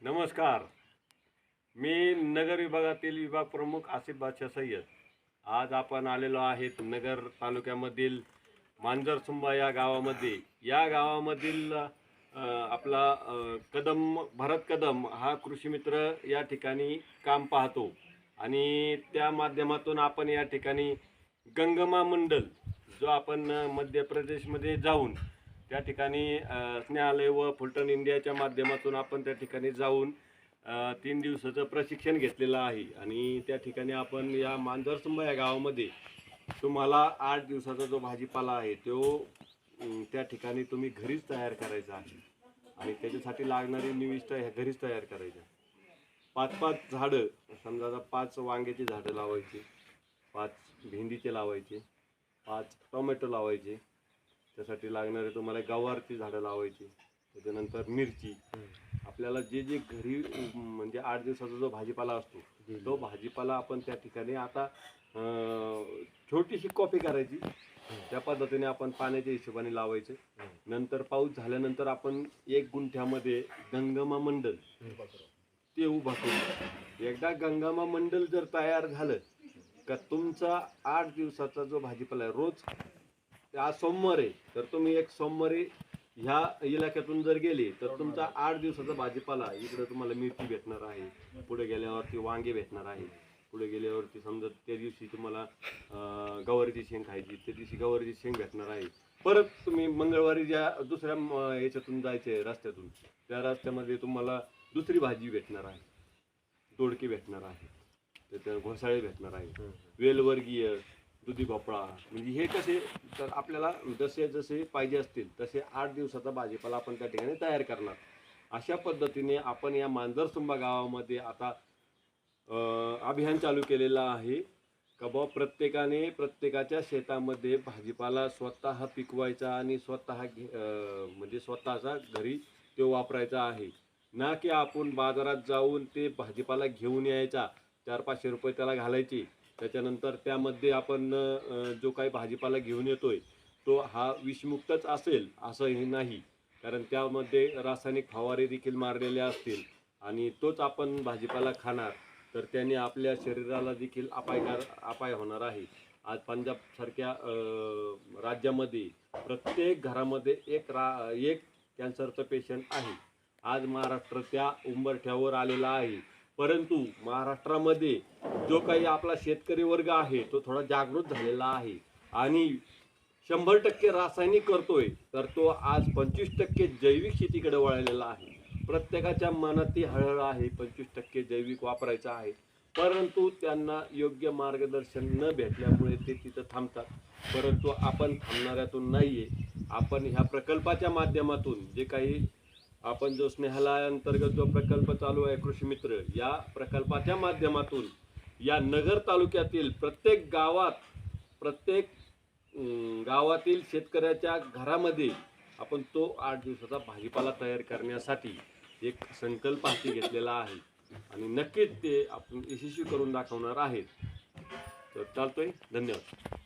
नमस्कार. मी नगर विभागातील विभाग प्रमुख आसिफ बादशाह सय्यद. आज आपण आलेलो आहेत नगर तालुक्यामधील मांजरसुंबा या गावामध्ये. या गावामधील आपला भरत कदम हा कृषी मित्र या ठिकाणी काम पाहतो आणि त्या माध्यमातून आपण या ठिकाणी गंगमा मंडल जो आपण मध्य प्रदेशमध्ये जाऊन त्या ठिकाणी स्नेहालय व फुलटण इंडियाच्या माध्यमातून आपण त्या ठिकाणी जाऊन 3 दिवसाचं प्रशिक्षण घेतलेलं आहे आणि त्या ठिकाणी आपण या मांजरसुंबा या गावामध्ये तुम्हाला 8 दिवसाचा जो भाजीपाला आहे तो त्या ठिकाणी तुम्ही घरीच तयार करायचा आहे आणि त्याच्यासाठी लागणारी निविष्ठा ह्या घरीच तयार करायच्या. 5-5 झाडं, समजा आता 5 वांग्याची झाडं लावायची, 5 भेंडीचे लावायचे, 5 टोमॅटो लावायचे. त्यासाठी लागणारे तुम्हाला गवारची झाडं लावायची, त्याच्यानंतर मिरची. आपल्याला जे जे घरी म्हणजे 8 दिवसाचा जो भाजीपाला असतो तो भाजीपाला आपण त्या ठिकाणी आता छोटीशी कॉपी करायची. त्या पद्धतीने आपण पाण्याच्या हिशोबाने लावायचे. नंतर पाऊस झाल्यानंतर आपण 1 गुंठ्यामध्ये गंगमा मंडल ते उभा करू. एकदा गंगमा मंडल जर तयार झालं का तुमचा 8 दिवसाचा जो भाजीपाला आहे, रोज आज सोमवार आहे तर तुम्ही एक सोमवारी ह्या इलाक्यातून जर गेले तर तुमचा 8 दिवसाचा भाजीपाला इकडे तुम्हाला मिरची भेटणार आहे, पुढे गेल्यावरती वांगे भेटणार आहे, पुढे गेल्यावरती समजा त्या दिवशी तुम्हाला गवारीची शेंग खायची, त्या दिवशी गवारीची शेंग भेटणार आहे. परत तुम्ही मंगळवारी ज्या दुसऱ्या याच्यातून जायचे रस्त्यातून त्या रस्त्यामध्ये तुम्हाला दुसरी भाजी भेटणार आहे, दोडके भेटणार आहे, त्याच्या घोसाळे भेटणार आहे, वेलवर्गीय, दुधी भोपळा. म्हणजे हे कसे तर आपल्याला जसे जसे पाहिजे असतील तसे 8 दिवसाचा भाजीपाला आपण त्या ठिकाणी तयार करणार. अशा पद्धतीने आपण या मांजरसुंबा गावामध्ये आता अभियान चालू केलेलं आहे का बुवा प्रत्येकाने प्रत्येकाच्या शेतामध्ये भाजीपाला स्वतः पिकवायचा आणि स्वतः म्हणजे स्वतःचा घरी तो वापरायचा आहे. ना की आपण बाजारात जाऊन ते भाजीपाला घेऊन यायचा, 400-500 रुपये त्याला घालायचे, त्याच्यानंतर त्यामध्ये आपण जो काही भाजीपाला घेऊन येतोय तो हा विषमुक्तच असेल असंही नाही, कारण त्यामध्ये रासायनिक फवारे देखील मारलेले असतील आणि तोच आपण भाजीपाला खाणार तर त्याने आपल्या शरीराला देखील अपाय होणार आहे. आज पंजाबसारख्या राज्यामध्ये प्रत्येक घरामध्ये एक कॅन्सरचं पेशंट आहे. आज महाराष्ट्र त्या उंबरठ्यावर आलेला आहे. परंतु महाराष्ट्रामध्ये जो काही आपला शेतकरी वर्ग आहे तो थोडा जागृत झालेला आहे आणि 100% रासायनिक करतोय तर तो आज 25% जैविक शेतीकडे वळलेला आहे. प्रत्येकाच्या मनात ती हळहळ आहे 25% जैविक वापरायचं आहे, परंतु त्यांना योग्य मार्गदर्शन न भेटल्यामुळे ते तिथं थांबतात. परंतु आपण थांबणाऱ्यातून नाहीये. आपण ह्या प्रकल्पाच्या माध्यमातून जे काही आपण जो स्नेहालय अंतर्गत जो प्रकल्प चालू आहे कृषी मित्र, या प्रकल्पाच्या माध्यमातून या नगर तालुक्यातील प्रत्येक गावातील शेतकऱ्याच्या घरामध्ये आपण तो 8 दिवसाचा भाजीपाला तयार करण्यासाठी एक संकल्प हाती घेतलेला आहे आणि नक्कीच ते आपण यशस्वी करून दाखवणार आहेत. तर चालतोय. धन्यवाद.